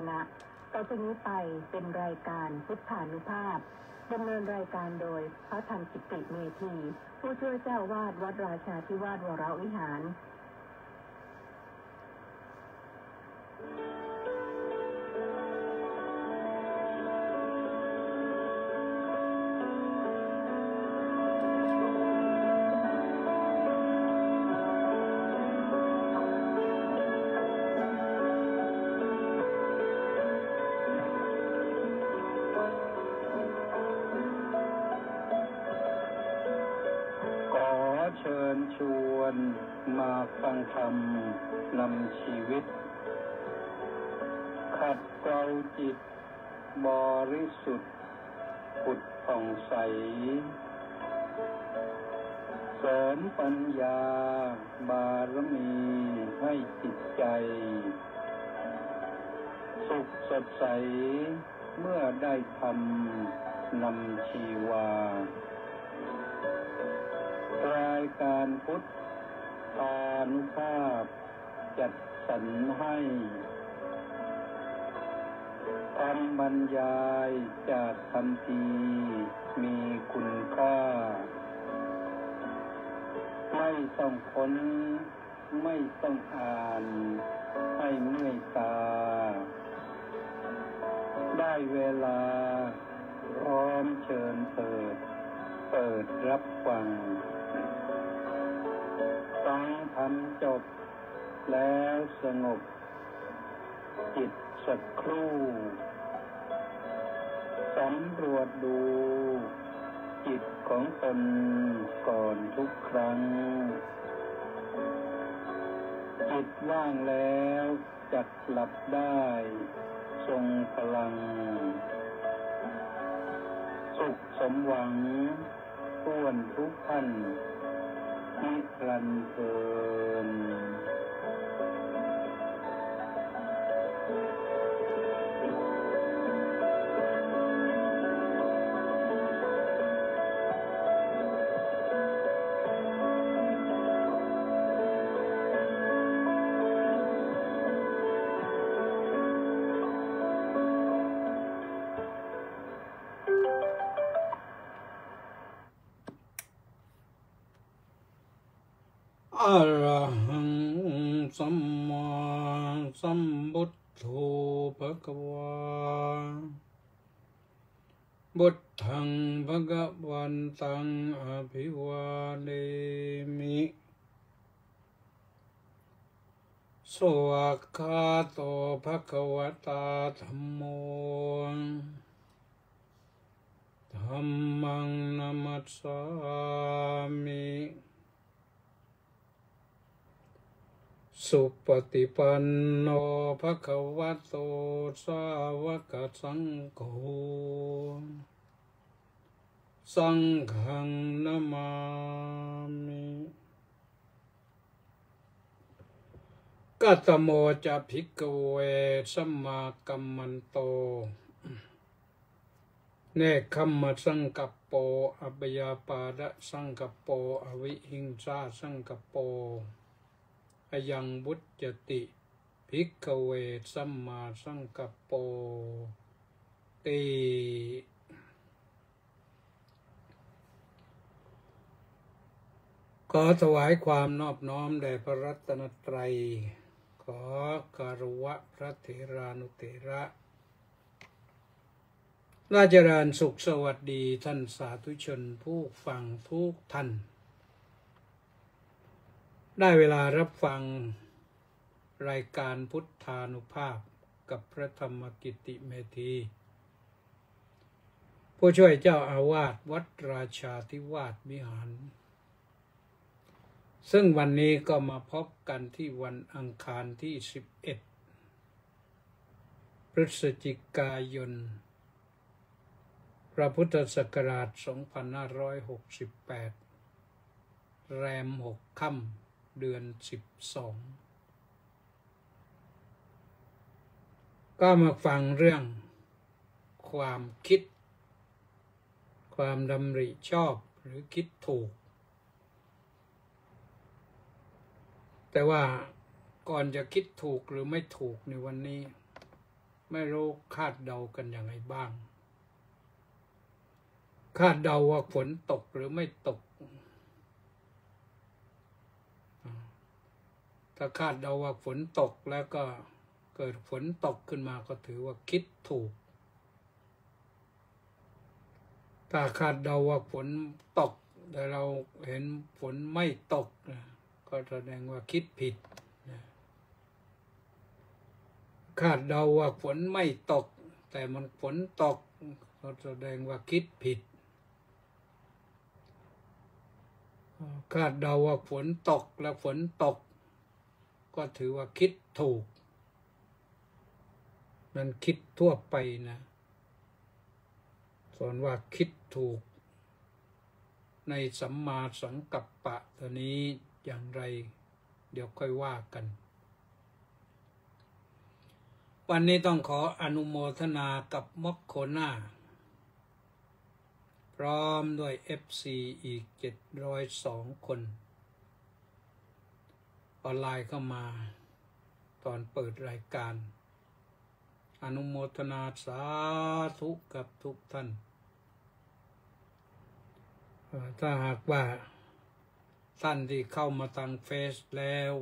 ณะต่อจากนี้ไปเป็นรายการพุทธานุภาพดำเนินรายการโดยพระธรรมกิติเมธีผู้ช่วยเจ้าวาดวัดราชาธิวาสวรวิหารเชิญชวนมาฟังธรรมนำชีวิตขัดเกลาจิตบริสุทธิ์ผุดผ่องใสเสริมปัญญาบารมีให้จิตใจสุขสดใสเมื่อได้ธรรมนำชีวารายการพุทธานุภาพจัดสรรให้คำบรรยายจากคำพีมีคุณค่าไม่ต้องค้นไม่ต้องอ่านให้เมื่อยตาได้เวลาพร้อมเชิญเปิดรับฟังฟังธรรมจบแล้วสงบจิตสักครู่สำรวจดูจิตของตนก่อนทุกครั้งจิตว่างแล้วจักหลับได้ทรงพลังสุขสมหวังท้วนทุกท่านนิรันดร์เทอญอะระหังสัมมาสัมพุทโธภะคะวาพุทธังภะคะวันตังอภิวาเทมิสวากขาโตภะคะวตาธัมโมธัมมังนัมมัสสามิสุปฏิปันโนภะคะวะโตสาวกสังโฆสังฆังนะมามิกัตโมจะภิกขเวสัมมากัมมันโตเนคขัมมะสังกัปโปอัปยาปาดะสังกัปโปอวิหิงสาสังกัปโปอยังบุจจติภิกขเวสัมมาสังกัปโปติขอถวายความนอบน้อมแด่พระรัตนตรัยขอการวะพระเถรานุเถระราชรานสุขสวัสดีท่านสาธุชนผู้ฟังทุกท่านได้เวลารับฟังรายการพุทธานุภาพกับพระธรรมกิติเมธีผู้ช่วยเจ้าอาวาสวัดราชาธิวาสวิหารซึ่งวันนี้ก็มาพบกันที่วันอังคารที่11พฤศจิกายนพระพุทธศักราช2568แรม6 ค่ำเดือน12ก็มาฟังเรื่องความคิดความดำริชอบหรือคิดถูกแต่ว่าก่อนจะคิดถูกหรือไม่ถูกในวันนี้ ไม่รู้คาดเดากันอย่างไรบ้างคาดเดาว่าฝนตกหรือไม่ตกถ้าคาดเดาว่าฝนตกแล้วก็เกิดฝนตกขึ้นมาก็ถือว่าคิดถูกถ้าคาดเดาว่าฝนตกแต่เราเห็นฝนไม่ตกก็แสดงว่าคิดผิดคาดเดาว่าฝนไม่ตกแต่มันฝนตกก็แสดงว่าคิดผิดคาดเดาว่าฝนตกแล้วฝนตกก็ถือว่าคิดถูกนั่นคิดทั่วไปนะส่วนว่าคิดถูกในสัมมาสังกัปปะตัวนี้อย่างไรเดี๋ยวค่อยว่ากันวันนี้ต้องขออนุโมทนากับมอคโคนาพร้อมด้วย FC อีก702 คนออนไลน์เข้ามาตอนเปิดรายการอนุโมทนาสาธุกับทุกท่านถ้าหากว่าท่านที่เข้ามาทางเฟซแล้ว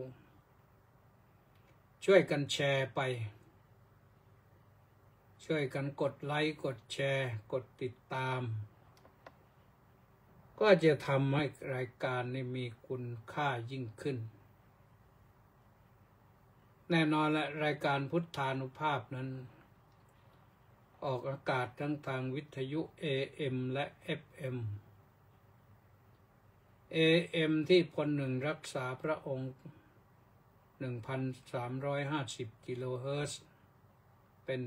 ช่วยกันแชร์ไปช่วยกันกดไลค์กดแชร์กดติดตามก็จะทำให้รายการนี้มีคุณค่ายิ่งขึ้นแน่นอนและรายการพุทธานุภาพนั้นออกอากาศทั้งทางวิทยุ AM และ FM AM ที่พลหนึ่งรักษาพระองค์ 1,350 กิโลเฮิรตซ์เป็น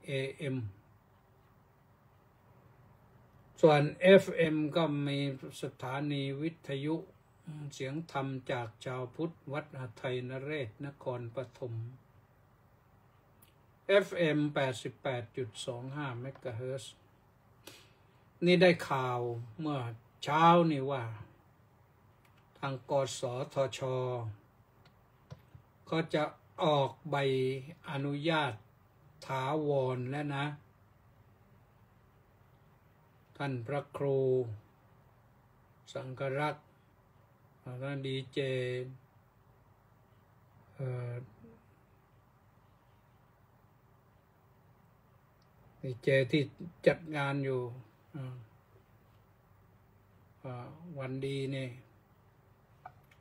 AM ส่วน FM ก็มีสถานีวิทยุเสียงธรรมจากชาวพุทธวัดหทัยนเรศนครปฐม FM 88.25 เมกะเฮิรตซ์นี่ได้ข่าวเมื่อเช้านี่ว่าทางกสทช.ก็จะออกใบอนุญาตถาวรแล้วนะท่านพระครูสังฆรักษ์ท่านดีเจที่จัดงานอยู่วันดีนี่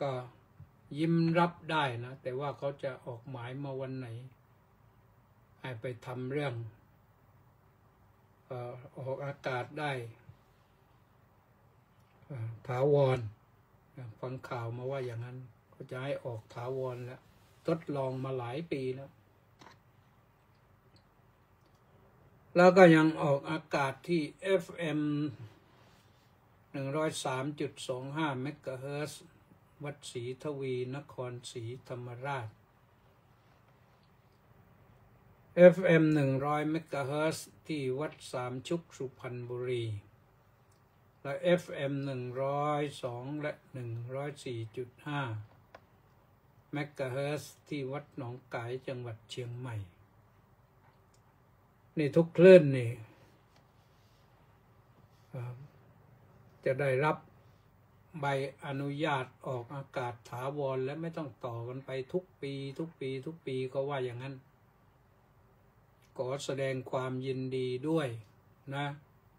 ก็ยิ้มรับได้นะแต่ว่าเขาจะออกหมายมาวันไหนให้ไปทำเรื่องออกอากาศได้ถาวรฟังข่าวมาว่าอย่างนั้นก็จะให้ออกถาวรแล้วทดลองมาหลายปีแล้วก็ยังออกอากาศที่ FM 103.25 เมกะเฮิรตซ์วัดศรีทวีนครศรีธรรมราช FM 100 เมกะเฮิรตซ์ที่วัดสามชุกสุพรรณบุรีและ FM 102 และ 104.5 เมกะเฮิรตซ์ที่วัดหนองกายจังหวัดเชียงใหม่นี่ทุกคลื่นนี่จะได้รับใบอนุญาตออกอากาศถาวรและไม่ต้องต่อกันไปทุกปีก็ว่าอย่างนั้นขอแสดงความยินดีด้วยนะ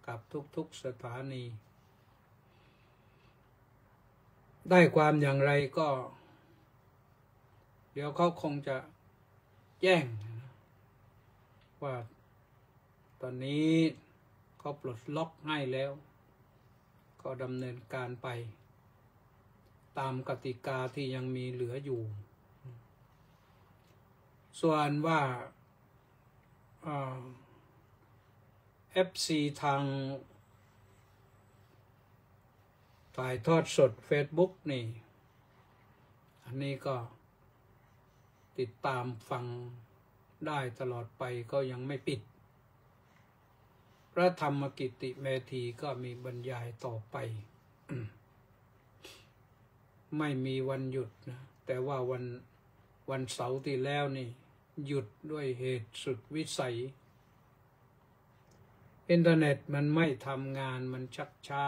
กับทุกสถานีได้ความอย่างไรก็เดี๋ยวเขาคงจะแจ้งว่าตอนนี้เขาปลดล็อกให้แล้วก็ดำเนินการไปตามกติกาที่ยังมีเหลืออยู่ส่วนว่าFC ทางถ่ายทอดสด Facebook นี่อันนี้ก็ติดตามฟังได้ตลอดไปก็ยังไม่ปิดพระธรรมกิตติเมธีก็มีบรรยายต่อไป ไม่มีวันหยุดนะแต่ว่าวันเสาร์ที่แล้วนี่ หยุดด้วยเหตุสุดวิสัยอินเทอร์เน็ตมันไม่ทำงานมันชักช้า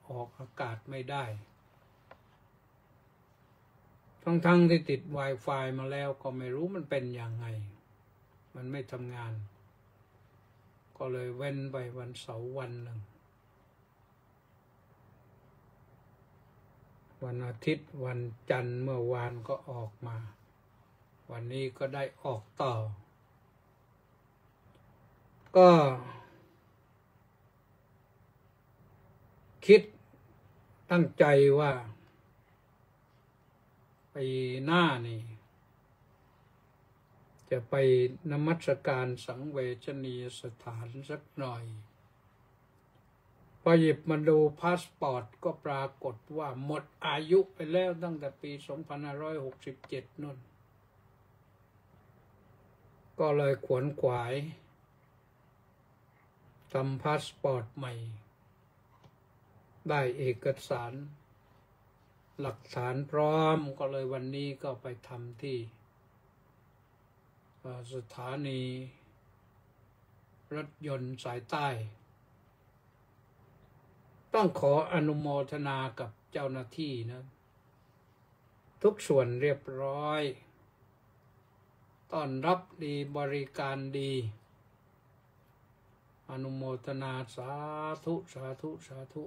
ออกอากาศไม่ได้ทั้งที่ติด Wi-Fi มาแล้วก็ไม่รู้มันเป็นยังไงมันไม่ทำงานก็เลยเว้นไปวันเสาร์วันหนึ่งวันอาทิตย์วันจันทร์เมื่อวานก็ออกมาวันนี้ก็ได้ออกต่อก็คิดตั้งใจว่าปีหน้านี่จะไปนมัสการสังเวชนียสถานสักหน่อยพอหยิบมาดูพาสปอร์ตก็ปรากฏว่าหมดอายุไปแล้วตั้งแต่ปี 2567 นู่นก็เลยขวนขวายทำพาสปอร์ตใหม่ได้เอกสารหลักฐานพร้อมก็เลยวันนี้ก็ไปทำที่สถานีรถยนต์สายใต้ต้องขออนุโมทนากับเจ้าหน้าที่นะทุกส่วนเรียบร้อยต้อนรับดีบริการดีอนุโมทนาสาธุสาธุสาธุ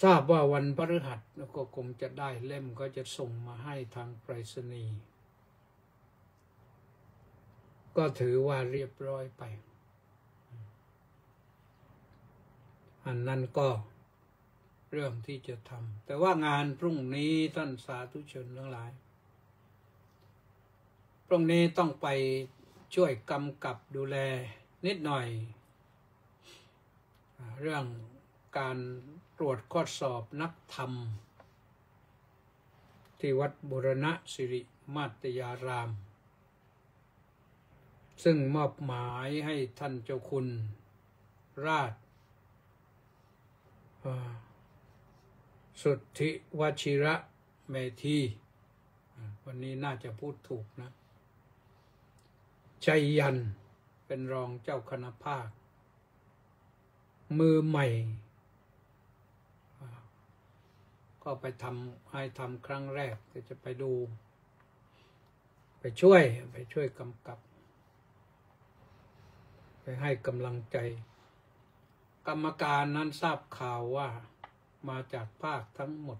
ทราบว่าวันพฤหัสก็คงจะได้เล่มก็จะส่งมาให้ทางไปรษณีย์ก็ถือว่าเรียบร้อยไปอันนั้นก็เรื่องที่จะทำแต่ว่างานพรุ่งนี้ท่านสาธุชนทั้งหลายพรุ่งนี้ต้องไปช่วยกำกับดูแลนิดหน่อยเรื่องการตรวจข้อสอบนักธรรมที่วัดบูรณะสิริมาตยารามซึ่งมอบหมายให้ท่านเจ้าคุณราชสุทธิวชิระเมธีวันนี้น่าจะพูดถูกนะชัยยันเป็นรองเจ้าคณะภาคมือใหม่ก็ไปให้ทำครั้งแรกจะไปดูไปช่วยกำกับไปให้กำลังใจกรรมการนั้นทราบข่าวว่ามาจากภาคทั้งหมด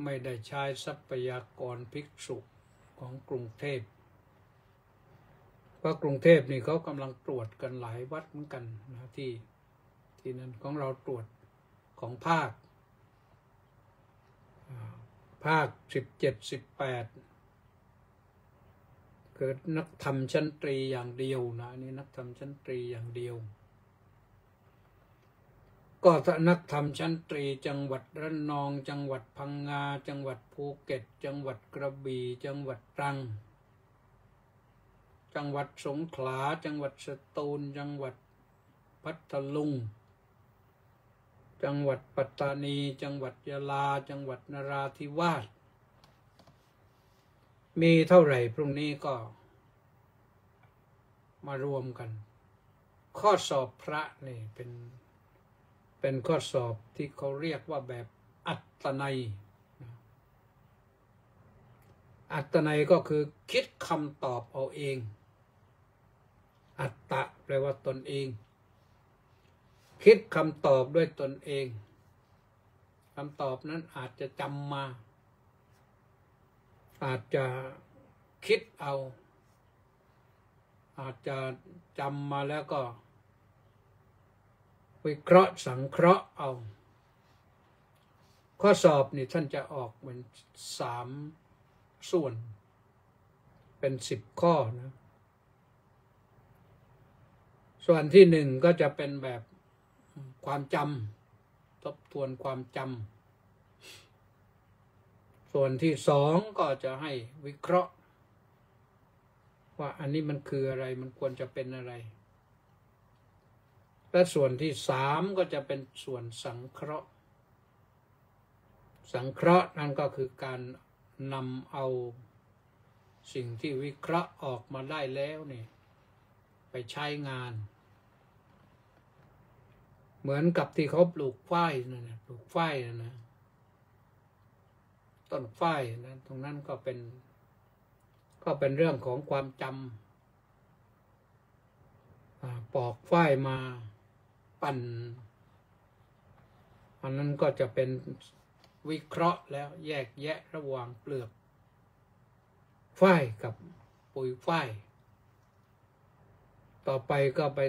ไม่ได้ใช้ทรัพยากรภิกษุของกรุงเทพเพราะกรุงเทพนี่เขากำลังตรวจกันหลายวัดเหมือนกันนะที่นั้นของเราตรวจของภาค17 18เกิดนักธรรมชั้นตรีอย่างเดียวนะนี่นักธรรมชั้นตรีอย่างเดียวก็นักธรรมชั้นตรีจังหวัดระนองจังหวัดพังงาจังหวัดภูเก็ตจังหวัดกระบี่จังหวัดตรังจังหวัดสงขลาจังหวัดสตูลจังหวัดพัทลุงจังหวัดปัตตานีจังหวัดยะลาจังหวัดนราธิวาสมีเท่าไหร่พรุ่งนี้ก็มารวมกันข้อสอบพระนี่เป็นข้อสอบที่เขาเรียกว่าแบบอัตนัยอัตนัยก็คือคิดคำตอบเอาเองอัตตะแปลว่าตนเองคิดคำตอบด้วยตนเองคำตอบนั้นอาจจะจำมาอาจจะคิดเอาอาจจะจำมาแล้วก็วิเคราะห์สังเคราะห์เอาข้อสอบนี่ท่านจะออกเป็น3ส่วนเป็น10ข้อนะส่วนที่1ก็จะเป็นแบบความจำทบทวนความจำส่วนที่2ก็จะให้วิเคราะห์ว่าอันนี้มันคืออะไรมันควรจะเป็นอะไรและส่วนที่3ก็จะเป็นส่วนสังเคราะห์นั่นก็คือการนำเอา สิ่งที่วิเคราะห์ออกมาได้แล้วนี่ไปใช้งาน เหมือนกับที่เขาปลูกฝ้ายนั่นนะปลูกฝ้ายนะต้นฝ้ายนะตรงนั้นก็เป็นเรื่องของความจำปอกฝ้ายมาปั่นอันนั้นก็จะเป็นวิเคราะห์แล้วแยกแยะระหว่างเปลือกฝ้ายกับปุ๋ยฝ้ายต่อไปก็ไป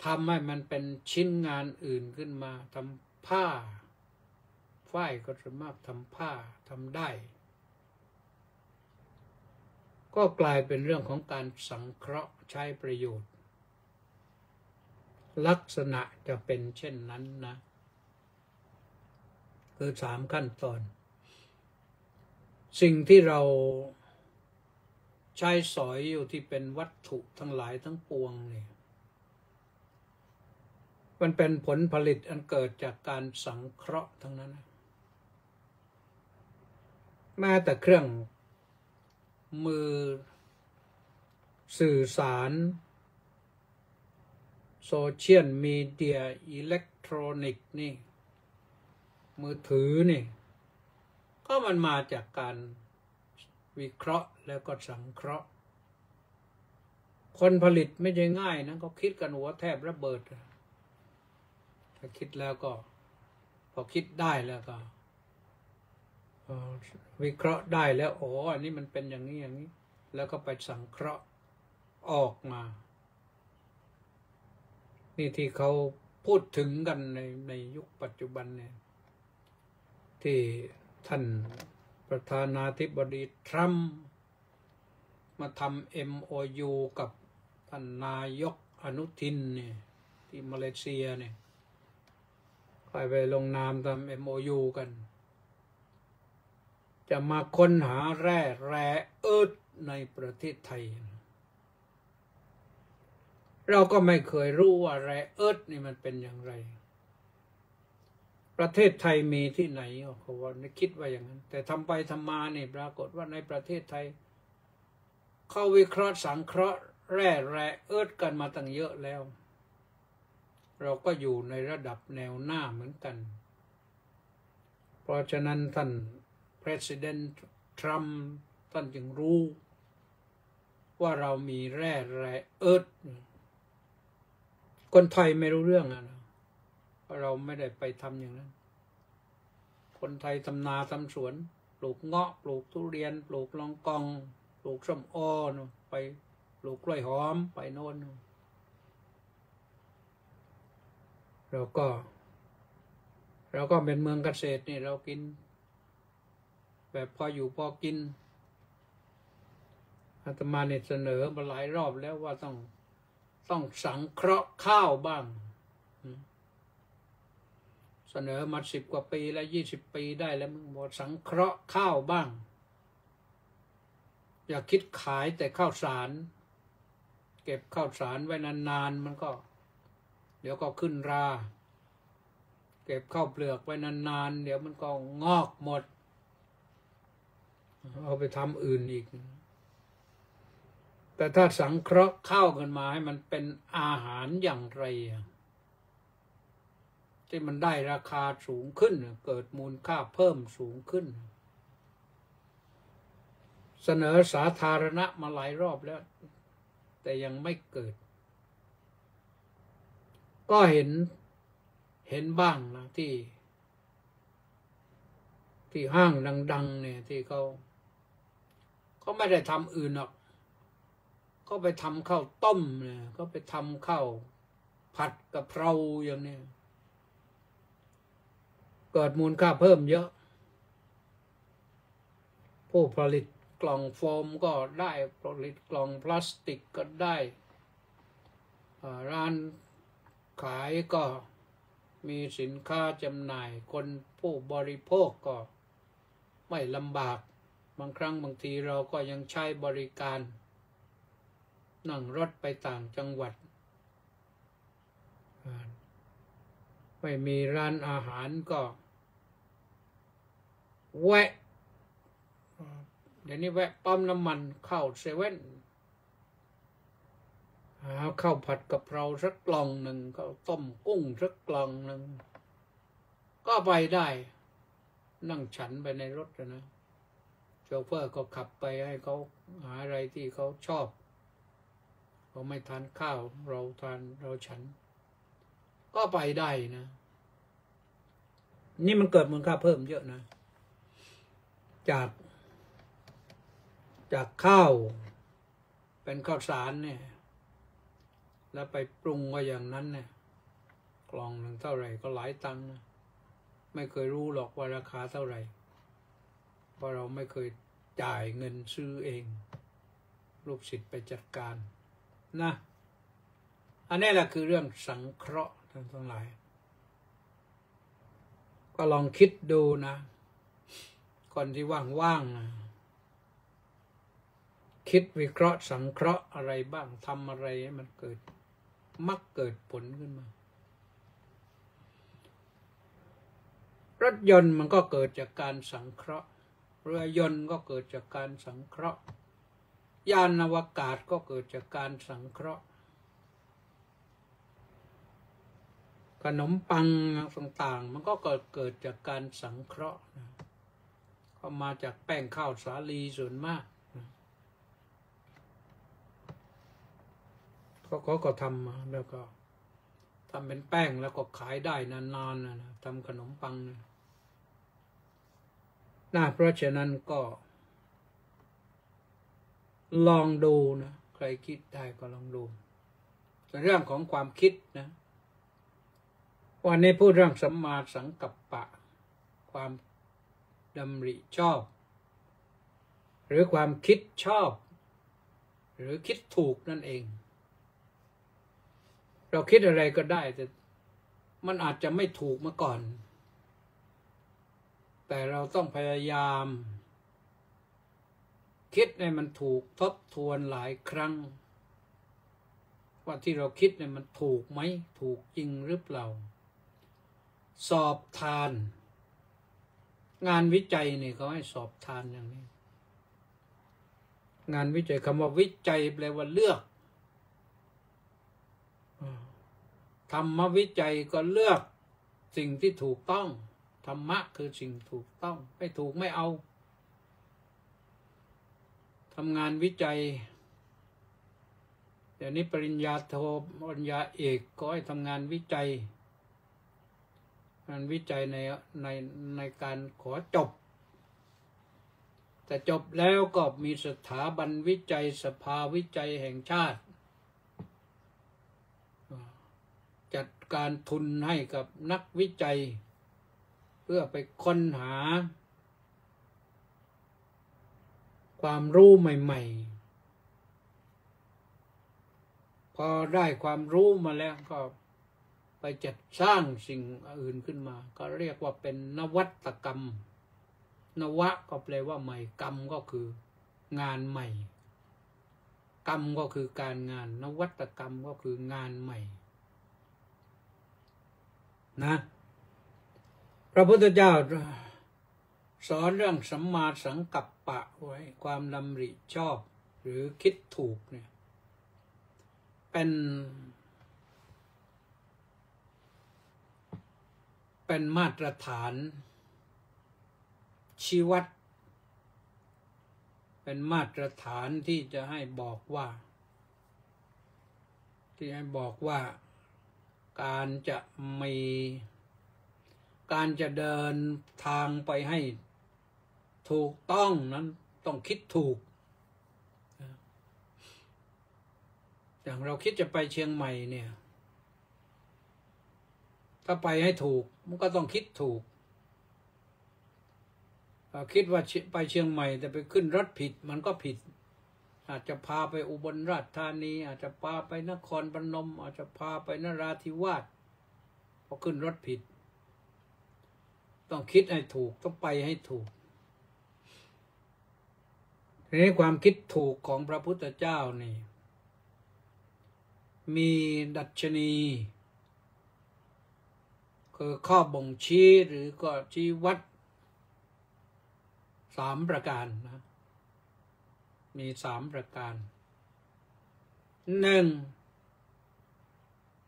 ทำให้มันเป็นชิ้นงานอื่นขึ้นมาทำผ้าฝ้ายก็สามารถทำผ้าทำได้ก็กลายเป็นเรื่องของการสังเคราะห์ใช้ประโยชน์ลักษณะจะเป็นเช่นนั้นนะคือ3 ขั้นตอนสิ่งที่เราใช้สอยอยู่ที่เป็นวัตถุทั้งหลายทั้งปวงเนี่ยมันเป็นผลผลิตอันเกิดจากการสังเคราะห์ทั้งนั้นแม้แต่เครื่องมือสื่อสารโซเชียลมีเดียอิเล็กทรอนิกส์นี่มือถือนี่ก็มันมาจากการวิเคราะห์แล้วก็สังเคราะห์คนผลิตไม่ใช่ง่ายนะก็คิดกันหัวแทบระเบิดถ้าคิดแล้วก็พอคิดได้แล้วก็วิเคราะห์ได้แล้วอ๋ออันนี้มันเป็นอย่างนี้อย่างนี้แล้วก็ไปสังเคราะห์ออกมานี่ที่เขาพูดถึงกันในยุคปัจจุบันเนี่ยที่ท่านประธานาธิบดีทรัมป์มาทำ MOU กับท่านนายกอนุทินเนี่ยที่มาเลเซียเนี่ยไปลงนามทำ MOU กันจะมาค้นหาแร่เอิร์ธในประเทศไทยเราก็ไม่เคยรู้ว่าแร่เอิร์ธนี่มันเป็นอย่างไรประเทศไทยมีที่ไหนเขาว่าคิดว่าอย่างนั้นแต่ทำไปทำมาเนี่ยปรากฏว่าในประเทศไทยเขาวิเคราะห์สังเคราะห์แร่เอิร์ธกันมาตั้งเยอะแล้วเราก็อยู่ในระดับแนวหน้าเหมือนกันเพราะฉะนั้นท่าน President Trump ท่านจึงรู้ว่าเรามีแร่เอิร์ธคนไทยไม่รู้เรื่องนะเพราะเราไม่ได้ไปทำอย่างนั้นคนไทยทำนาทำสวนปลูกเงาะปลูกทุเรียนปลูกลองกองปลูกส้มโอไปปลูกกล้วยหอมไปโน่นเราก็เป็นเมืองเกษตรนี่เรากินแบบพออยู่พอกินอาตมาเนี่ยเสนอมาหลายรอบแล้วว่าต้องสังเคราะห์ข้าวบ้างเสนอมา10 กว่าปีแล้ว20 ปีได้แล้วมึงบอกสังเคราะห์ข้าวบ้างอย่าคิดขายแต่ข้าวสารเก็บข้าวสารไว้นานๆมันก็เดี๋ยวก็ขึ้นราเก็บข้าวเปลือกไว้นานๆเดี๋ยวมันก็งอกหมดเอาไปทำอื่นอีกแต่ถ้าสังเคราะห์ข้าวกันมาให้มันเป็นอาหารอย่างไรที่มันได้ราคาสูงขึ้นเกิดมูลค่าเพิ่มสูงขึ้นเสนอสาธารณะมาหลายรอบแล้วแต่ยังไม่เกิดก็เห็นบ้างนะที่ห้างดังๆเนี่ยที่เขาไม่ได้ทำอื่นหรอกก็ไปทำข้าวต้มเนี่ยก็ไปทำข้าวผัดกะเพราอย่างนี้เกิดมูลค่าเพิ่มเยอะผู้ผลิตกล่องโฟมก็ได้ผลิตกล่องพลาสติกก็ได้ร้านขายก็มีสินค้าจำหน่ายคนผู้บริโภคก็ไม่ลำบากบางครั้งบางทีเราก็ยังใช้บริการนั่งรถไปต่างจังหวัดไม่มีร้านอาหารก็แวะ เดี๋ยวนี้แวะปั๊มน้ำมันเข้าเซเว่นข้าวผัดกะเพราสักกล่องหนึ่งข้าวต้มกุ้งสักกล่องหนึ่งก็ไปได้นั่งฉันไปในรถนะโชเฟอร์ก็ขับไปให้เขาหาอะไรที่เขาชอบเขาไม่ทานข้าวเราทานเราฉันก็ไปได้นะนี่มันเกิดมูลค่าเพิ่มเยอะนะจากข้าวเป็นข้าวสารเนี่ยแล้วไปปรุงว่าอย่างนั้นเนี่ยกล่องหนึ่งเท่าไหร่ก็หลายตังค์นะไม่เคยรู้หรอกว่าราคาเท่าไหร่เพราะเราไม่เคยจ่ายเงินซื้อเองลูกศิษย์ไปจัดการนะอันนี้แหละคือเรื่องสังเคราะห์ทั้งหลายก็ลองคิดดูนะคนที่ว่างๆนะคิดวิเคราะห์สังเคราะห์อะไรบ้างทำอะไรให้มันเกิดมักเกิดผลขึ้นมารถยนต์มันก็เกิดจากการสังเคราะห์เรือยนต์ก็เกิดจากการสังเคราะห์ยานอวกาศก็เกิดจากการสังเคราะห์ขนมปังต่างๆมันก็เกิดจากการสังเคราะห์นะก็มาจากแป้งข้าวสาลีส่วนมากเขาก็ทำมาแล้วก็ทำเป็นแป้งแล้วก็ขายได้นานๆนะทำขนมปังนะเพราะฉะนั้นก็ลองดูนะใครคิดได้ก็ลองดูแต่เรื่องของความคิดนะวันนี้พูดเรื่องสัมมาสังกัปปะความดำริชอบหรือความคิดชอบหรือคิดถูกนั่นเองเราคิดอะไรก็ได้แต่มันอาจจะไม่ถูกมาก่อนแต่เราต้องพยายามคิดให้มันถูกทบทวนหลายครั้งว่าที่เราคิดเนี่ยมันถูกไหมถูกจริงหรือเปล่าสอบทานงานวิจัยเนี่ยเขาให้สอบทานอย่างนี้งานวิจัยคำว่าวิจัยแปลว่าเลือกธรรมวิจัยก็เลือกสิ่งที่ถูกต้องธรรมะคือสิ่งถูกต้องไม่ถูกไม่เอาทำงานวิจัยเดี๋ยวนี้ปริญญาโทปริญญาเอกก็ให้ทำงานวิจัยงานวิจัยในการขอจบแต่จบแล้วก็มีสถาบันวิจัยสภาวิจัยแห่งชาติจัดการทุนให้กับนักวิจัยเพื่อไปค้นหาความรู้ใหม่ๆพอได้ความรู้มาแล้วก็ไปจัดสร้างสิ่งอื่นขึ้นมาก็เรียกว่าเป็นนวัตกรรมนวะก็แปลว่าใหม่กรรมก็คืองานใหม่กรรมก็คือการงานนวัตกรรมก็คืองานใหม่นะพระพุทธเจ้าสอนเรื่องสัมมาสังกัปปะไว้ความดำริชอบหรือคิดถูกเนี่ยเป็นมาตรฐานชี้วัดเป็นมาตรฐานที่จะให้บอกว่าการจะเดินทางไปให้ถูกต้องนั้นต้องคิดถูกอย่างเราคิดจะไปเชียงใหม่เนี่ยถ้าไปให้ถูกมันก็ต้องคิดถูกคิดว่าไปเชียงใหม่แต่ไปขึ้นรถผิดมันก็ผิดอาจจะพาไปอุบลราชธานีอาจจะพาไปนครพนมอาจจะพาไปนราธิวาสพอขึ้นรถผิดต้องคิดให้ถูกต้องไปให้ถูกทีนี้ความคิดถูกของพระพุทธเจ้านี่มีดัชนีคือข้อบ่งชี้หรือก็ชี้วัด3 ประการนะ มี3 ประการ 1.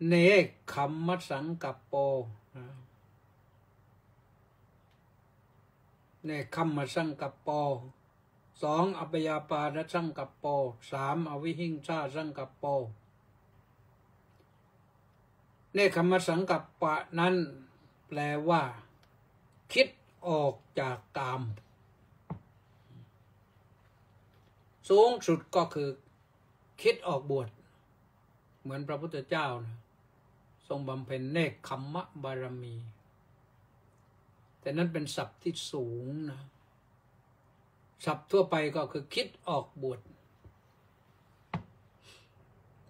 เนคขมมสังกัปโปเนคขมมสังกัปโป 2. อัปยาปาดสังกัปโป 3. อวิหิงสาสังกัปโปเนคขมมสังกัปปะนั้นแปลว่าคิดออกจากกามสูงสุดก็คือคิดออกบวชเหมือนพระพุทธเจ้านะทรงบำเพ็ญเนคขมมะบารมีแต่นั้นเป็นศัพท์ที่สูงนะศัพท์ทั่วไปก็คือคิดออกบวช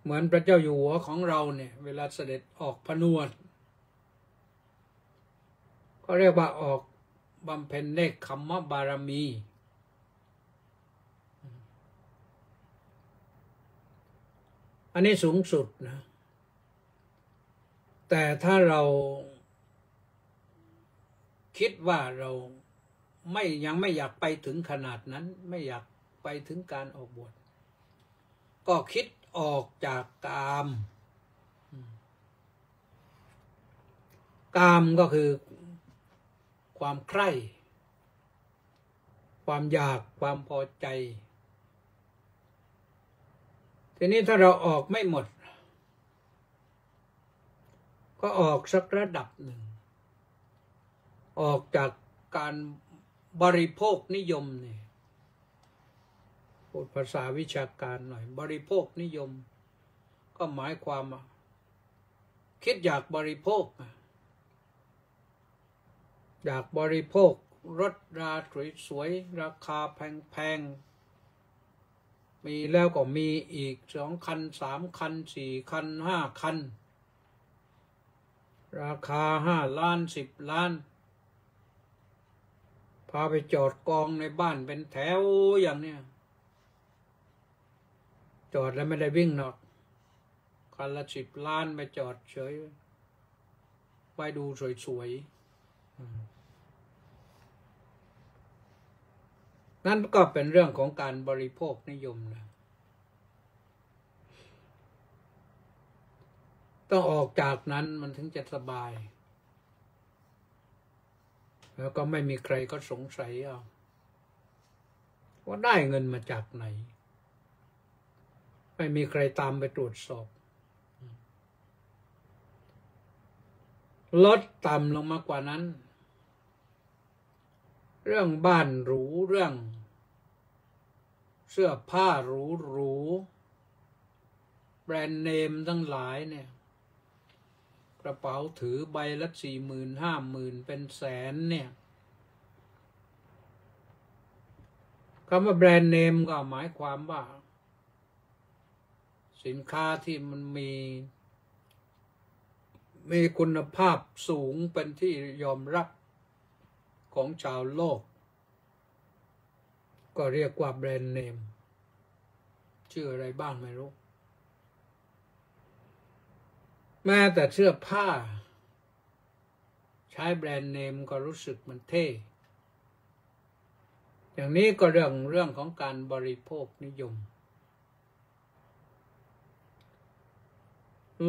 เหมือนพระเจ้าอยู่หัวของเราเนี่ยเวลาเสด็จออกผนวดก็เรียกว่าออกบำเพ็ญเนคขมมะบารมีอันนี้สูงสุดนะแต่ถ้าเราคิดว่าเรายังไม่อยากไปถึงขนาดนั้นไม่อยากไปถึงการออกบวชก็คิดออกจากกามกามก็คือความใคร่ความอยากความพอใจทีนี้ถ้าเราออกไม่หมดก็ออกสักระดับหนึ่งออกจากการบริโภคนิยมเนี่ยพูดภาษาวิชาการหน่อยบริโภคนิยมก็หมายความว่าคิดอยากบริโภคอยากบริโภครถราสวยๆราคาแพงๆมีแล้วก็มีอีก2 คัน 3 คัน 4 คัน 5 คันราคา5 ล้าน10 ล้านพาไปจอดกองในบ้านเป็นแถวอย่างเนี้ยจอดแล้วไม่ได้วิ่งหรอกคันละ10 ล้านไปจอดเฉยไปดูสวยๆนั่นก็เป็นเรื่องของการบริโภคนิยมนะต้องออกจากนั้นมันถึงจะสบายแล้วก็ไม่มีใครก็สงสัยว่าได้เงินมาจากไหนไม่มีใครตามไปตรวจสอบลดต่ำลงมากว่านั้นเรื่องบ้านหรูเรื่องเสื้อผ้าหรูแบรนด์เนมทั้งหลายเนี่ยกระเป๋าถือใบละ40,000 50,000เป็นแสนเนี่ยคำว่าแบรนด์เนมก็หมายความว่าสินค้าที่มันมีคุณภาพสูงเป็นที่ยอมรับของชาวโลกก็เรียกว่าแบรนด์เนมชื่ออะไรบ้างไม่รู้แม้แต่เสื้อผ้าใช้แบรนด์เนมก็รู้สึกมันเท่อย่างนี้ก็เรื่องของการบริโภคนิยม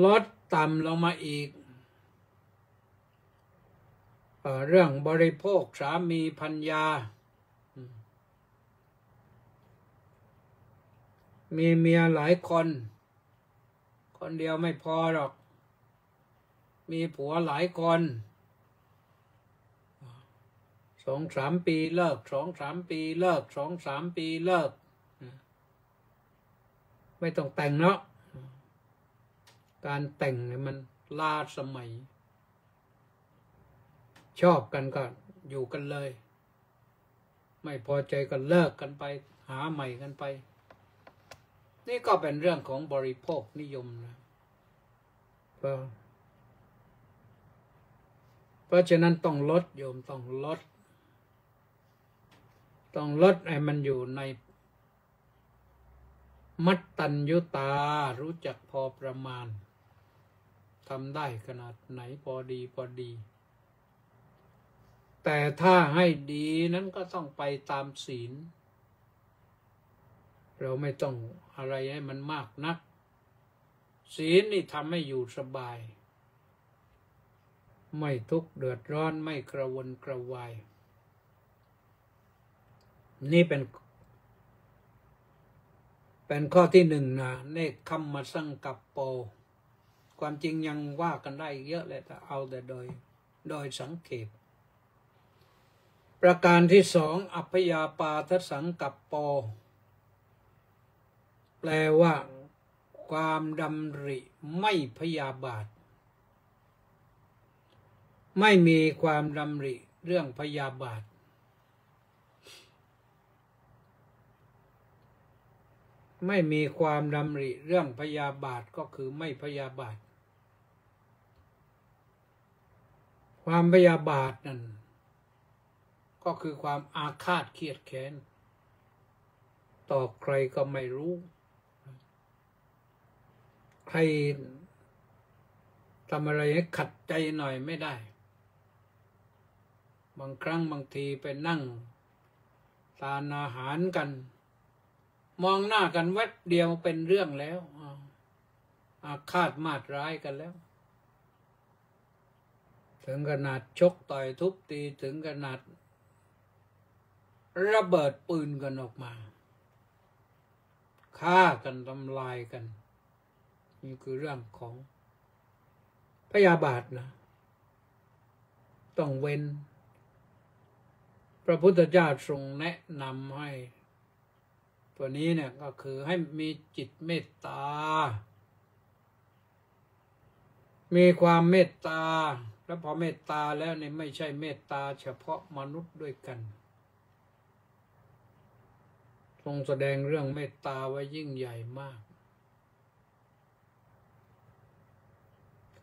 ลดต่ำลงมาอีกเรื่องบริโภคสามีภรรยามีเมียหลายคนคนเดียวไม่พอหรอกมีผัวหลายคน2-3 ปีเลิก2-3 ปีเลิก2-3 ปีเลิกไม่ต้องแต่งเนาะการแต่งเนี่ยมันล้าสมัยชอบกันก็อยู่กันเลยไม่พอใจก็เลิกกันไปหาใหม่กันไปนี่ก็เป็นเรื่องของบริโภคนิยมนะเพราะฉะนั้นต้องลดโยมต้องลดให้มันอยู่ในมัตตัญญุตารู้จักพอประมาณทำได้ขนาดไหนพอดีแต่ถ้าให้ดีนั้นก็ต้องไปตามศีล เราไม่ต้องอะไรให้มันมากนักศีลนี่ทำให้อยู่สบายไม่ทุกข์เดือดร้อนไม่กระวนกระวายนี่เป็นข้อที่หนึ่งนะเนกคัมมาสังกัปโปความจริงยังว่ากันได้เยอะเลยแต่เอาแต่โดยสังเกตประการที่สองอัพยาปาทสังกัปโปแปลว่าความดำริไม่พยาบาทไม่มีความดำริเรื่องพยาบาทไม่มีความดำริเรื่องพยาบาทก็คือไม่พยาบาทความพยาบาทนั่นก็คือความอาฆาตเคียดแค้นต่อใครก็ไม่รู้ใครทำอะไรให้ขัดใจหน่อยไม่ได้บางครั้งบางทีไปนั่งทานอาหารกันมองหน้ากันแวบเดียวเป็นเรื่องแล้วอาฆาตมาตร้ายกันแล้วถึงขนาดชกต่อยทุบตีถึงขนาดระเบิดปืนกันออกมาฆ่ากันทำลายกันนี่คือเรื่องของพยาบาทนะต้องเว้นพระพุทธเจ้าทรงแนะนำให้ตัวนี้เนี่ยก็คือให้มีจิตเมตตามีความเมตตาแล้วพอเมตตาแล้วเนี่ยไม่ใช่เมตตาเฉพาะมนุษย์ด้วยกันทรงแสดงเรื่องเมตตาไว้ยิ่งใหญ่มาก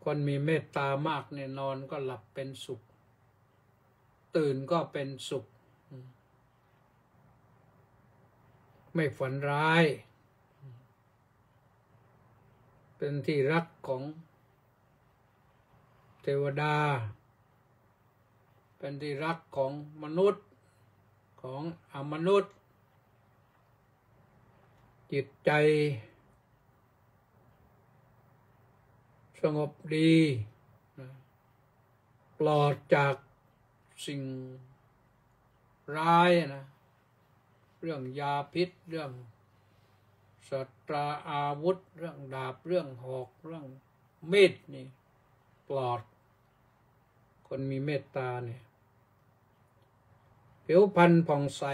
คนมีเมตตามากเนี่ยนอนก็หลับเป็นสุขตื่นก็เป็นสุขไม่ฝันร้ายเป็นที่รักของเทวดาเป็นที่รักของมนุษย์ของอมนุษย์จิตใจสงบดีปลอดจากสิ่งร้ายนะเรื่องยาพิษเรื่องศัตราอาวุธเรื่องดาบเรื่องหอกเรื่องมีดนี่ปลอดคนมีเมตตาเนี่ยผิวพรรณผ่องใส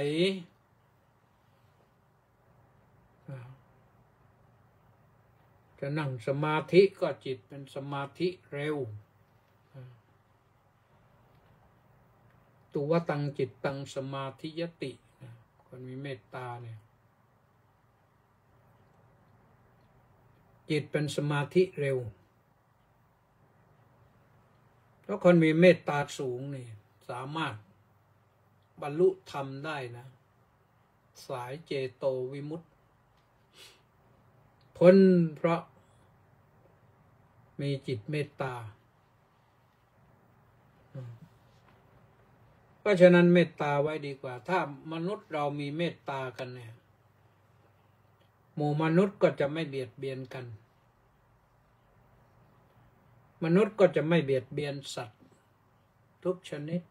จะนั่งสมาธิก็จิตเป็นสมาธิเร็วตุวตังจิตตังสมาธิยติคนมีเมตตาเนี่ยจิตเป็นสมาธิเร็วแล้วคนมีเมตตาสูงนี่สามารถบรรลุธรรมได้นะสายเจโตวิมุตติพ้นเพราะมีจิตเมตตาเพราะฉะนั้นเมตตาไว้ดีกว่าถ้ามนุษย์เรามีเมตตากันเนี่ยหมู่มนุษย์ก็จะไม่เบียดเบียนกันมนุษย์ก็จะไม่เบียดเบียนสัตว์ทุกชนิด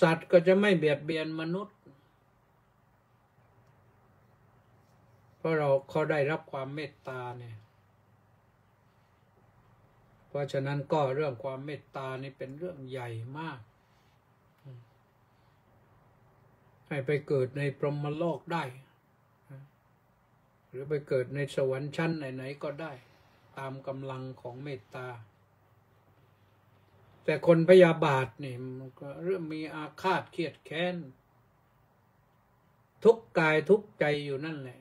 สัตว์ก็จะไม่เบียดเบียนมนุษย์เพราะเขาได้รับความเมตตาเนี่ยเพราะฉะนั้นก็เรื่องความเมตตานี่เป็นเรื่องใหญ่มากให้ไปเกิดในพรหมโลกได้หรือไปเกิดในสวรรค์ชั้นไหนๆก็ได้ตามกำลังของเมตตาแต่คนพยาบาทนี่มันก็เริ่มมีอาฆาตเคียดแค้นทุกกายทุกใจอยู่นั่นแหละ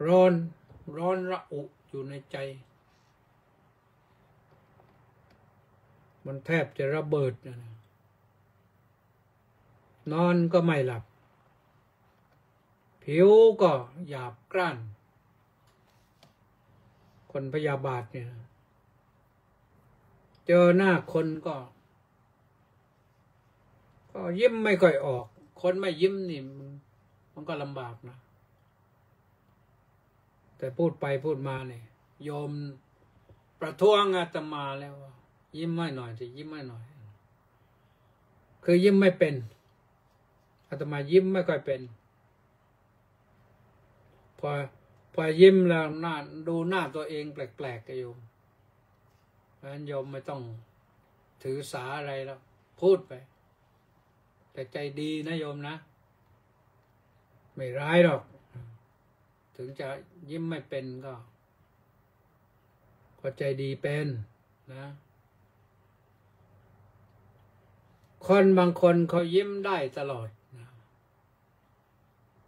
ร้อนระอุอยู่ในใจมันแทบจะระเบิดนะนอนก็ไม่หลับผิวก็หยาบกร้านคนพยาบาทเนี่ยเจอหน้าคนก็ยิ้มไม่ค่อยออก คนไม่ยิ้มนี่มันก็ลำบากนะแต่พูดไปพูดมาเนี่ยโยมประท้วงอาตมาแล้วว่ายิ้มไม่หน่อยสิยิ้มไม่หน่อยคือยิ้มไม่เป็นอาตมายิ้มไม่ค่อยเป็นพอยิ้มแล้วหน้าดูหน้าตัวเองแปลกๆกับโยมเพราะฉะนั้นโยมไม่ต้องถือสาอะไรแล้วพูดไปแต่ใจดีนะโยมนะไม่ร้ายหรอกถึงจะยิ้มไม่เป็นก็ใจดีเป็นนะคนบางคนเขายิ้มได้ตลอดนะ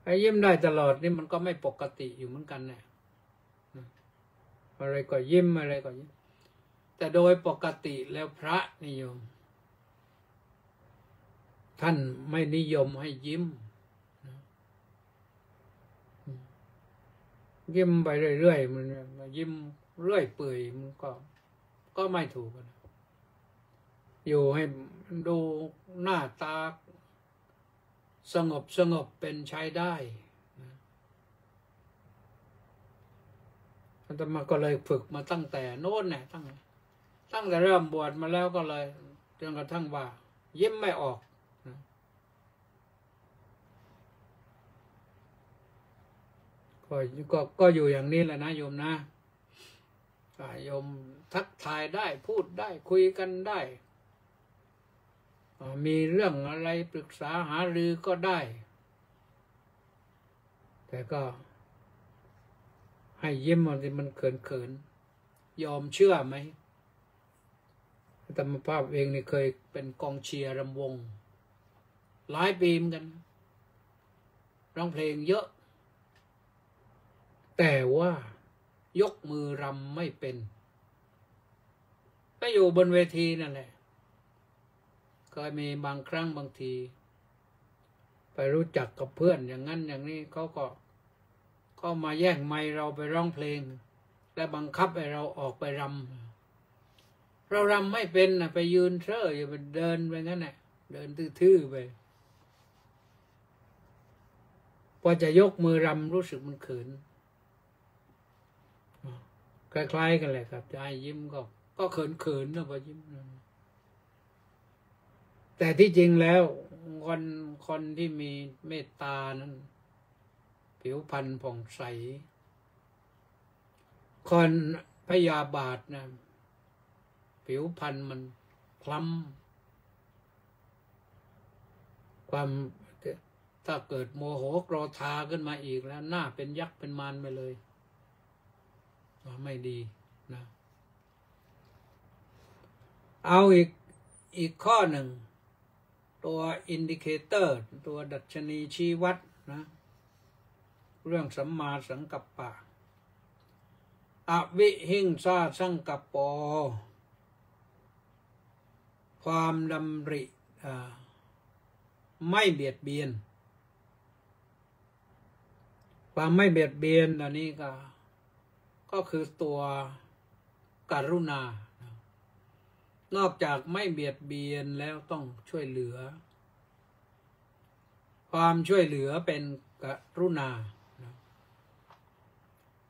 ไอ้ยิ้มได้ตลอดนี่มันก็ไม่ปกติอยู่เหมือนกันเนี่ยอะไรก็ยิ้มอะไรก็ยิ้มแต่โดยปกติแล้วพระนิยมท่านไม่นิยมให้ยิ้มยิ้มไปเรื่อยๆมันยิ้มเรื่อยเปื่อยมันก็ไม่ถูกนะอยู่ให้ดูหน้าตาสงบเป็นใช้ได้อาตมาก็เลยฝึกมาตั้งแต่โน้นเนี่ยตั้งแต่เริ่มบวชมาแล้วก็เลยจนกระทั่งว่ายิ้มไม่ออกก็อยู่อย่างนี้แหละนะโยมนะโยมทักทายได้พูดได้คุยกันได้มีเรื่องอะไรปรึกษาหารือก็ได้แต่ก็ให้ยิ้มมันเขินยอมเชื่อไหมอาตมาภาพเองนี่เคยเป็นกองเชียร์รำวงหลายปีเหมือนกันร้องเพลงเยอะแต่ว่ายกมือรำไม่เป็นก็อยู่บนเวทีนั่นแหละก็มีบางครั้งบางทีไปรู้จักกับเพื่อนอย่างนั้นอย่างนี้เขาก็มาแย่งไมค์เราไปร้องเพลงและบังคับให้เราออกไปรำเรารำไม่เป็นนะไปยืนเซ่ออย่าไปเดินไปงั้นแหละเดินทื่อๆไปพอจะยกมือรำรู้สึกมันเขินคล้ายๆกันแหละครับจะให้ยิ้มก็เขินนะพอยิ้มแต่ที่จริงแล้วคนที่มีเมตตานั้นผิวพรรณผ่องใสคนพยาบาทนะผิวพรรณมันคล้ำความถ้าเกิดโมโหโกรธาขึ้นมาอีกแล้วหน้าเป็นยักษ์เป็นมารไปเลยไม่ดีนะเอาอีกข้อหนึ่งตัวอินดิเคเตอร์ตัวดัชนีชี้วัดนะเรื่องสัมมาสังกัปปะอวิหิงสาสังกัปปะความดำริไม่เบียดเบียนความไม่เบียดเบียนอันนี้ก็คือตัวกรุณานอกจากไม่เบียดเบียนแล้วต้องช่วยเหลือความช่วยเหลือเป็นกรุณา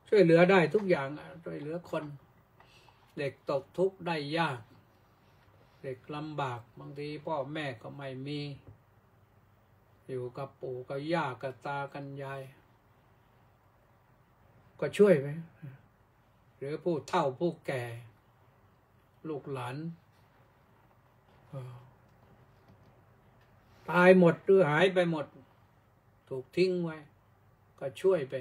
ช่วยเหลือได้ทุกอย่างช่วยเหลือคนเด็กตกทุกข์ได้ยากเด็กลำบากบางทีพ่อแม่ก็ไม่มีอยู่กับปู่กับย่ากับตากับยายก็ช่วยไหมหรือผู้เฒ่าผู้แก่ลูกหลานตายหมดหรือหายไปหมดถูกทิ้งไว้ก็ช่วยไป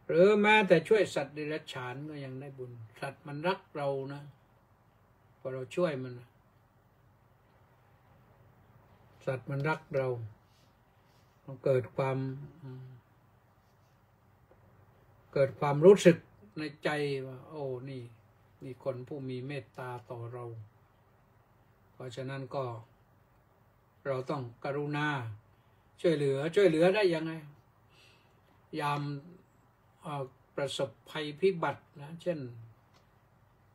หรือแม้แต่ช่วยสัตว์เดรัจฉานก็ยังได้บุญสัตว์มันรักเรานะพอเราช่วยมันสัตว์มันรักเรามันเกิดความรู้สึกในใจว่าโอ้นี่คนผู้มีเมตตาต่อเราเพราะฉะนั้นก็เราต้องกรุณาช่วยเหลือได้ยังไงยามประสบภัยพิบัตินะเช่น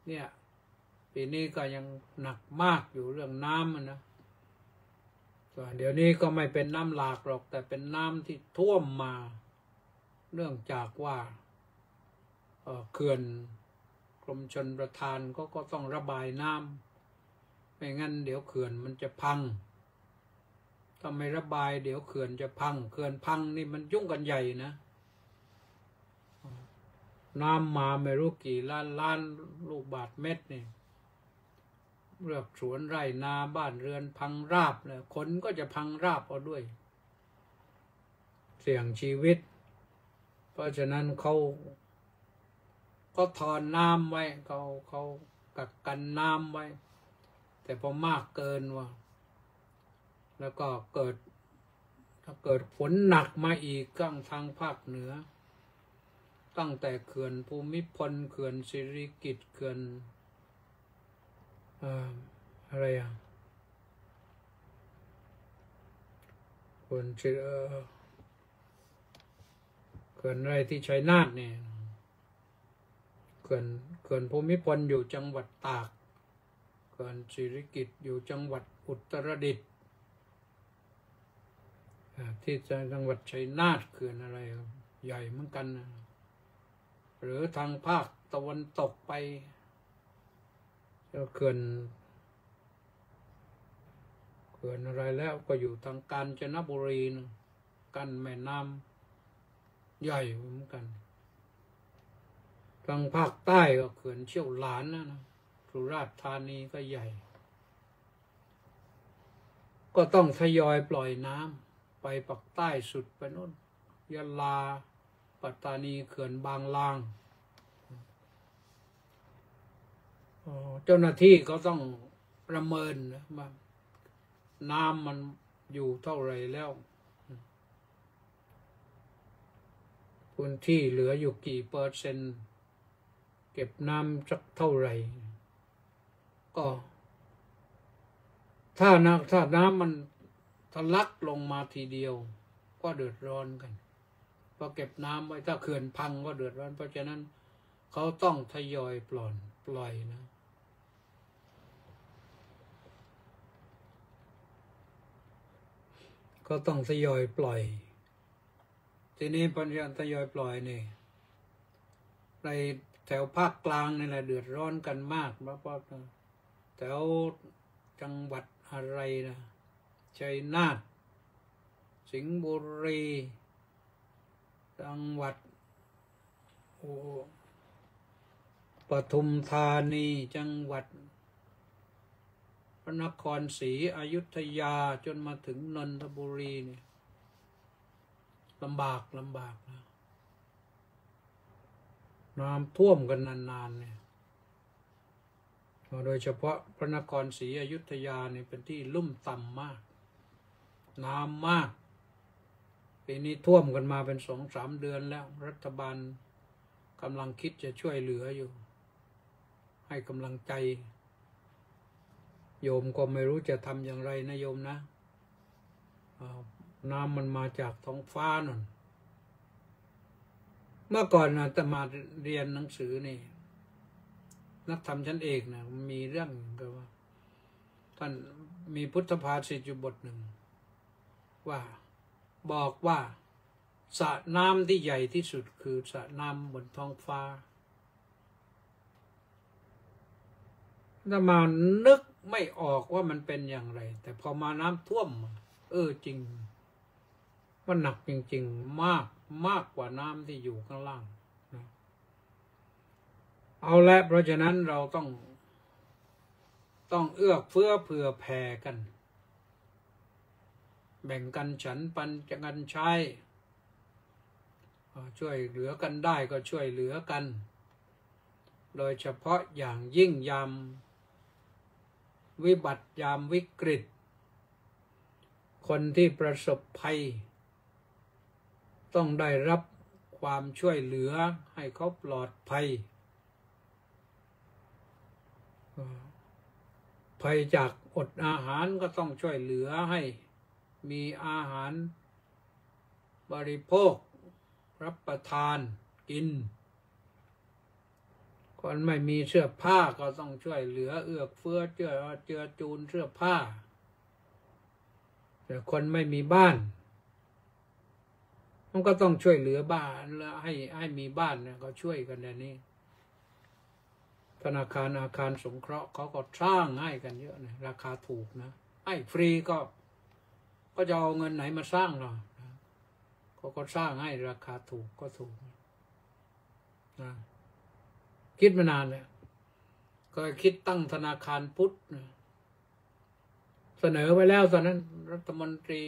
เนี่ยปีนี้ก็ยังหนักมากอยู่เรื่องน้ำนะ เดี๋ยวนี้ก็ไม่เป็นน้ำหลากหรอกแต่เป็นน้ำที่ท่วมมาเนื่องจากว่าเขื่อนกรมชลประทานก็ต้องระบายน้ำไม่งั้นเดี๋ยวเขื่อนมันจะพังถ้าไม่ระบายเดี๋ยวเขื่อนจะพังเขื่อนพังนี่มันยุ่งกันใหญ่นะน้ำมาไม่รู้กี่ล้านลูกบาศก์เมตรนี่เลือกสวนไร่นาบ้านเรือนพังราบเลยคนก็จะพังราบเอาด้วยเสี่ยงชีวิตเพราะฉะนั้นเขาก็ถอนน้ำไว้เขากักกันน้ำไว้แต่พอมากเกินว่าแล้วก็ถ้าเกิดฝนหนักมาอีกข้างทางภาคเหนือตั้งแต่เขื่อนภูมิพลเขื่อนสิริกิติ์เขื่อนอะไรเขื่อนอะไรที่ชัยนาทเนี่ยเขื่อนภูมิพลอยู่จังหวัดตากเขื่อนสิริกิติ์อยู่จังหวัดอุตรดิตถ์ที่จังหวัดชัยนาทเขื่อนอะไรใหญ่เหมือนกันนะหรือทางภาคตะวันตกไปเขื่อนอะไรแล้วก็อยู่ทางกาญจนบุรีนะกันแม่น้ำใหญ่เหมือนกันทางภาคใต้ก็เขื่อนเชี่ยวหลานนะสุราษฎร์ธานีก็ใหญ่ก็ต้องทยอยปล่อยน้ำไปปักใต้สุดไปโน่นยะลาปัตตานีเขื่อนบางลางเจ้าหน้าที่เขาต้องประเมินนะว่าน้ำมันอยู่เท่าไรแล้วพื้นที่เหลืออยู่กี่เปอร์เซ็นต์เก็บน้ำสักเท่าไหร่ก็ถ้าน้ำมันทะลักลงมาทีเดียวก็เดือดร้อนกันพอเก็บน้ำไว้ถ้าเขื่อนพังก็เดือดร้อนเพราะฉะนั้นเขาต้องทยอยปล่อยนะก็ต้องทยอยปล่อยทีนี้พอทยอยปล่อยนี่ในแถวภาคกลางนี่แหละเดือดร้อนกันมากเพราะแถวจังหวัดอะไรนะชัยนาทสิงห์บุรีจังหวัดปทุมธานีจังหวัดพระนครศรีอยุธยาจนมาถึงนนทบุรีเนี่ยลำบากนะน้ำท่วมกันนานๆเนี่ยโดยเฉพาะพระนครศรีอยุธยาเนี่ยเป็นที่ลุ่มต่ำมากน้ำมากปีนี้ท่วมกันมาเป็น 2-3 เดือนแล้วรัฐบาลกำลังคิดจะช่วยเหลืออยู่ให้กำลังใจโยมก็ไม่รู้จะทำอย่างไรนะโยมนะน้ำมันมาจากท้องฟ้านั่นเมื่อก่อนอาตมาเรียนหนังสือนี่นักธรรมชั้นเอกนะมีเรื่องก็ว่าท่านมีพุทธภาษิตอยู่บทหนึ่งว่าบอกว่าสระน้ำที่ใหญ่ที่สุดคือสระน้ำบนท้องฟ้าอาตมานึกไม่ออกว่ามันเป็นอย่างไรแต่พอมาน้ำท่วมจริงว่าหนักจริงๆมากกว่าน้ำที่อยู่ข้างล่างนะเอาละเพราะฉะนั้นเราต้องเอื้อเฟื้อเผื่อแผ่กันแบ่งกันฉันปันกันใช้ช่วยเหลือกันได้ก็ช่วยเหลือกันโดยเฉพาะอย่างยิ่งยามวิบัติยามวิกฤตคนที่ประสบภัยต้องได้รับความช่วยเหลือให้เขาปลอดภัยภัยจากอดอาหารก็ต้องช่วยเหลือให้มีอาหารบริโภครับประทานกินคนไม่มีเสื้อผ้าก็ต้องช่วยเหลือเอื้อเฟื้อเจือจูนเสื้อผ้า แต่คนไม่มีบ้านมันก็ต้องช่วยเหลือบ้านแล้วให้มีบ้านเนี่ยก็ช่วยกันแบบนี้ธนาคารอาคารสงเคราะห์เขาก็สร้างให้กันเยอะนะราคาถูกนะให้ฟรีก็จะเอาเงินไหนมาสร้างหรอเขาก็สร้างให้ราคาถูกก็ถูกนะคิดมานานเลยก็คิดตั้งธนาคารพุทธนะเสนอไปแล้วตอนนั้นรัฐมนตรี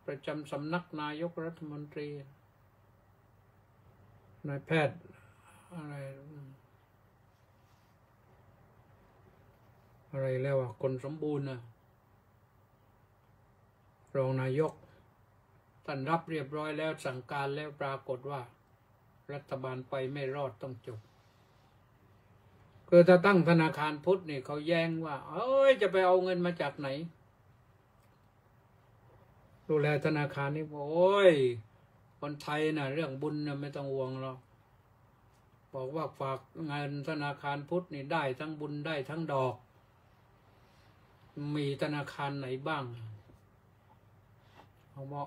ประจำสำนักนายกรัฐมนตรีนายแพทย์อะไรแล้วอ่ะคนสมบูรณ์นะรองนายกท่านรับเรียบร้อยแล้วสั่งการแล้วปรากฏว่ารัฐบาลไปไม่รอดต้องจบคือถ้าตั้งธนาคารพุทธนี่เขาแย้งว่าจะไปเอาเงินมาจากไหนดูแลธนาคารนี่คนไทยนะเรื่องบุญนะไม่ต้องห่วงหรอกบอกว่าฝากเงินธนาคารพุทธนี่ได้ทั้งบุญได้ทั้งดอกมีธนาคารไหนบ้างเขาบอก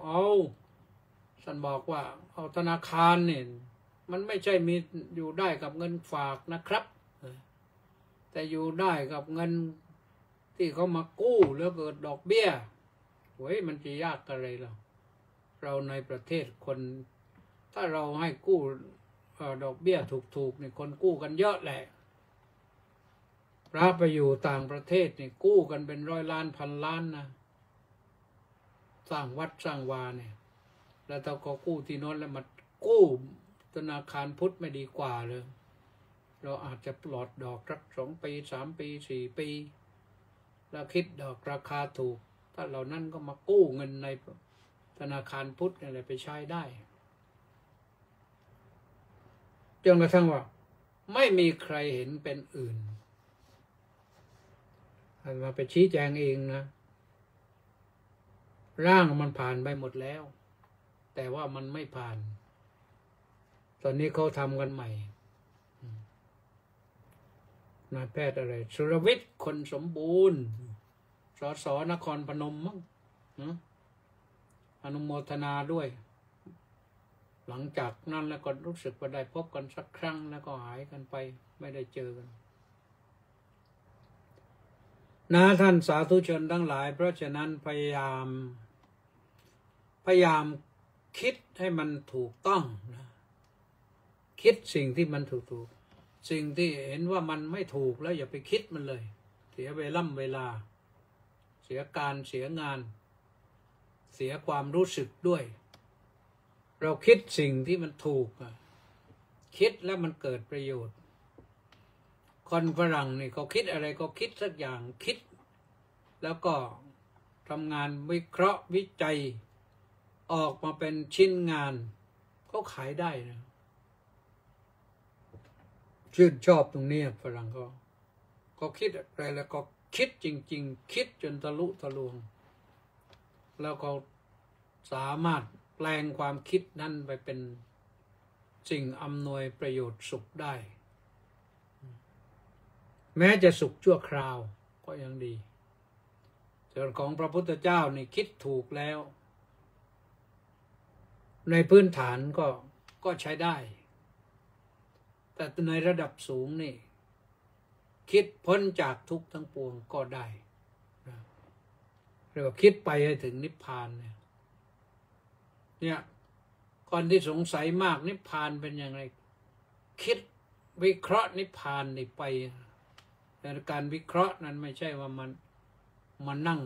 ท่านบอกว่าเอาธนาคารเนี่ยมันไม่ใช่มีอยู่ได้กับเงินฝากนะครับแต่อยู่ได้กับเงินที่เขามากู้แล้วเกิดดอกเบี้ยมันจะยากอะไรเราในประเทศคนถ้าเราให้กู้ดอกเบี้ยถูกๆนี่คนกู้กันเยอะแหละพระไปอยู่ต่างประเทศนี่กู้กันเป็นร้อยล้านพันล้านนะสร้างวัดสร้างวาเนี่ยแล้วเราก็กู้ที่โน้นแล้วมากู้ธนาคารพุทธไม่ดีกว่าเลยเราอาจจะปลอดดอกสัก2 ปี3 ปี4 ปีแล้วคิดดอกราคาถูกถ้าเหล่านั้นก็มากู้เงินในธนาคารพุทธอะไรไปใช้ได้จนกระทั่งว่าไม่มีใครเห็นเป็นอื่นมาไปชี้แจงเองนะร่างมันผ่านไปหมดแล้วแต่ว่ามันไม่ผ่านตอนนี้เขาทำกันใหม่นายแพทย์อะไรสุรวิทย์คนสมบูรณ์สสนครพนมมั้งอนุโมทนาด้วยหลังจากนั้นแล้วก็รู้สึกว่าได้พบกันสักครั้งแล้วก็หายกันไปไม่ได้เจอกันนะท่านสาธุชนทั้งหลายเพราะฉะนั้นพยายามคิดให้มันถูกต้องนะคิดสิ่งที่มันถูกสิ่งที่เห็นว่ามันไม่ถูกแล้วอย่าไปคิดมันเลยเสียเวลาเสียการเสียงานเสียความรู้สึกด้วยเราคิดสิ่งที่มันถูกคิดแล้วมันเกิดประโยชน์คนฝรั่งนี่เขาคิดอะไรก็คิดสักอย่างคิดแล้วก็ทำงานวิเคราะห์วิจัยออกมาเป็นชิ้นงานเขาขายได้นะชื่นชอบตรงนี้ฝรั่งก็คิดอะไรแล้วก็คิดจริงๆคิดจนทะลุทะลวงแล้วก็สามารถแปลงความคิดนั้นไปเป็นสิ่งอำนวยประโยชน์สุขได้แม้จะสุขชั่วคราวก็ยังดีส่วนของพระพุทธเจ้านี่คิดถูกแล้วในพื้นฐานก็ใช้ได้แต่ในระดับสูงนี่คิดพ้นจากทุกข์ทั้งปวงก็ได้เรียกว่าคิดไปให้ถึงนิพพานเนี่ยคนที่สงสัยมากนิพพานเป็นยังไงคิดวิเคราะห์นิพพานนี่ไปแต่การวิเคราะห์นั้นไม่ใช่ว่ามันนั่ง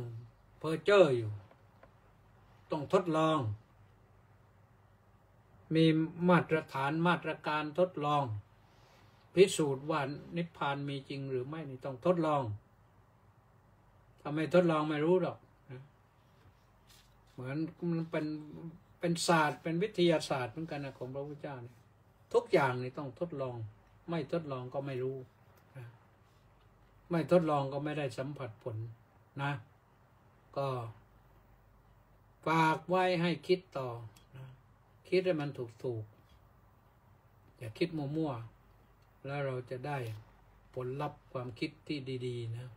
เพ้อเจ้ออยู่ต้องทดลองมีมาตรฐานมาตรการทดลองพิสูจน์ว่านิพพานมีจริงหรือไม่นี่ต้องทดลองถ้าไม่ทดลองไม่รู้หรอกนะเหมือนมันเป็นศาสตร์เป็นวิทยาศาสตร์เหมือนกันนะของพระพุทธเจ้าเนี่ยทุกอย่างนี่ต้องทดลองไม่ทดลองก็ไม่รู้นะไม่ทดลองก็ไม่ได้สัมผัสผลนะก็ฝากไว้ให้คิดต่อนะคิดให้มันถูกอย่าคิดมั่วๆแล้วเราจะได้ผลลัพธ์ความคิดที่ดีๆนะ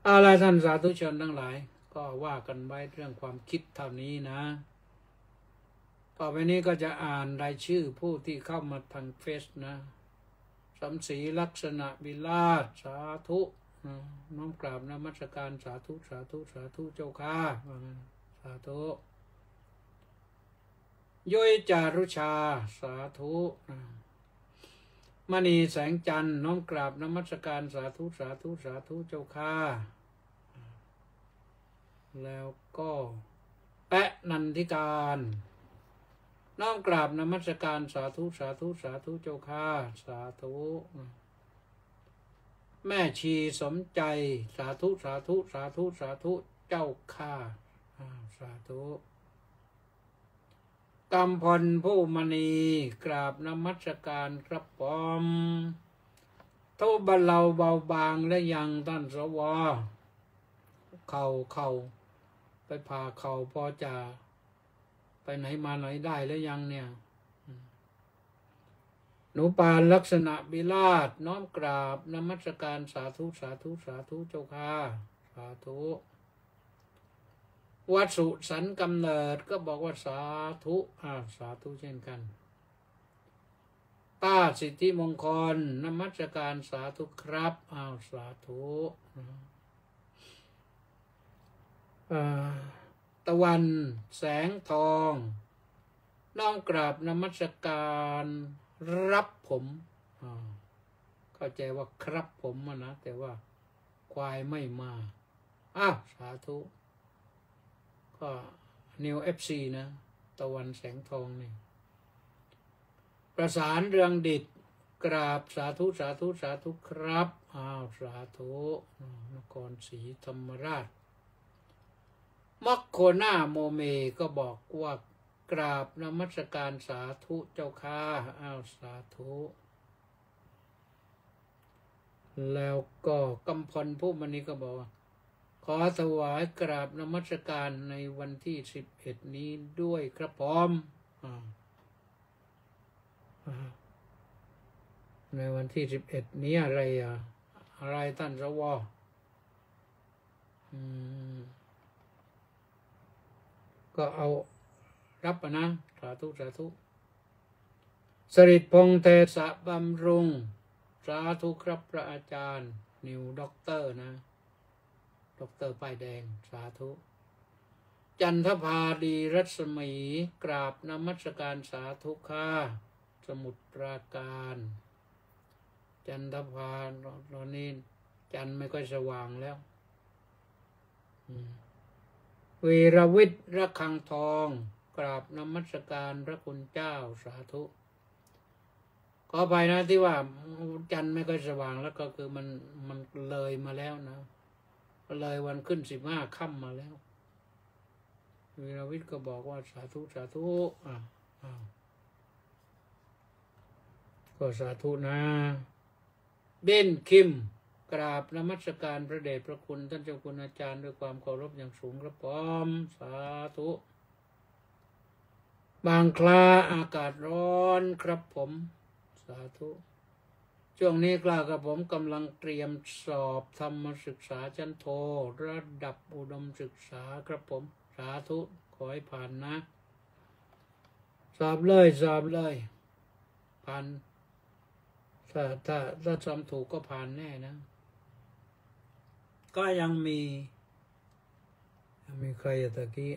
อะไรท่านสาธุชนทั้งหลาย ก็ว่ากันไว้เรื่องความคิดเท่านี้นะต่อไปนี้ก็จะอ่านรายชื่อผู้ที่เข้ามาทางเฟซนะสำศรีลักษณะวิลาศสาธุน้อมกราบนมัสการสาธุสาธุสาธุเจ้าค่ะสาธุย้อยจารุชาสาธุมณีแสงจันทร์น้อมกราบนมัสการสาธุสาธุสาธุเจ้าค่ะแล้วก็แปะนันทิการน้อมกราบนมัสการสาธุสาธุสาธุเจ้าค่ะสาธุแม่ชีสมใจสาธุสาธุสาธุสาธุเจ้าค่ะสาธุกำพลผู้มณีกราบนมัสการครับผมทุบเบาเบาบางและยังท่านสวเข่าไปผ่าเข่าพอจะไปไหนมาไหนได้แล้วยังเนี่ยหนูปานลักษณะบิลาศน้อมกราบนมัสการสาธุสาธุสาธุเจ้าค่ะสาธุวัดสุสันกำเนิดก็บอกว่าสาธุสาธุเช่นกันป้าสิทธิมงคลนมัสการสาธุครับสาธุตะวันแสงทองน้อมกราบนมัสการรับผมเข้าใจว่าครับผมนะแต่ว่าควายไม่มาสาธุก็นิวFCนะตะวันแสงทองนี่ประสานเรืองดิษกราบสาธุสาธุสาธุครับสาธุนครศรีธรรมราชมัคโคนาโมเมก็บอกว่ากราบนมัสการสาธุเจ้าค่ะสาธุแล้วก็กำพลผู้มณีก็บอกว่าขอถวายกราบนมัสการในวันที่11นี้ด้วยครับพร้อมในวันที่11นี้อะไรท่านสวก็เอารับนะสาธุสาธุสริตพงษ์เทศะบำรุงสาธุครับพระอาจารย์นิวด็อกเตอร์นะด็อกเตอร์ป้ายแดงสาธุจันทภาดีรัศมีกราบนมัสการสาธุค่ะสมุทรปราการจันทภาตอนนี้จันไม่ค่อยสว่างแล้ววีรวิทย์ระฆังทองกราบนมัสการพระคุณเจ้าสาธุขอไปนะที่ว่าจันไม่ค่อยสว่างแล้วก็คือมันเลยมาแล้วนะเลยวันขึ้น15 ค่ำมาแล้ววีรวิทย์ก็บอกว่าสาธุสาธุก็สาธุนะเบนคิมกราบนมัสการพระเดชพระคุณท่านเจ้าคุณอาจารย์ด้วยความเคารพอย่างสูงครับผมสาธุบางคลาอากาศร้อนครับผมสาธุช่วงนี้กล้ากับผมกำลังเตรียมสอบธรรมศึกษาชั้นโทระดับอุดมศึกษาครับผมสาธุขอให้ผ่านนะสอบเลยผ่านถ้าทำถูกก็ผ่านแน่นะก็ยังมีใครตะกี้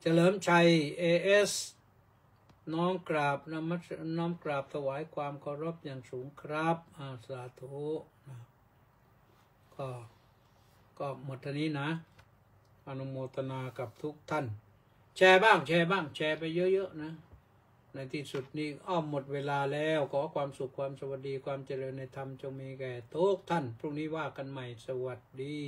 เฉลิมชัย AS น้อมกราบน้อมกราบถวายความเคารพอย่างสูงครับสาธุก็หมดเท่านี้นะอนุโมทนากับทุกท่านแชร์บ้างแชร์ไปเยอะๆนะในที่สุดนี้หมดเวลาแล้วขอความสุขความสวัสดีความเจริญในธรรมจงมีแก่ทุกท่านพรุ่งนี้ว่ากันใหม่สวัสดี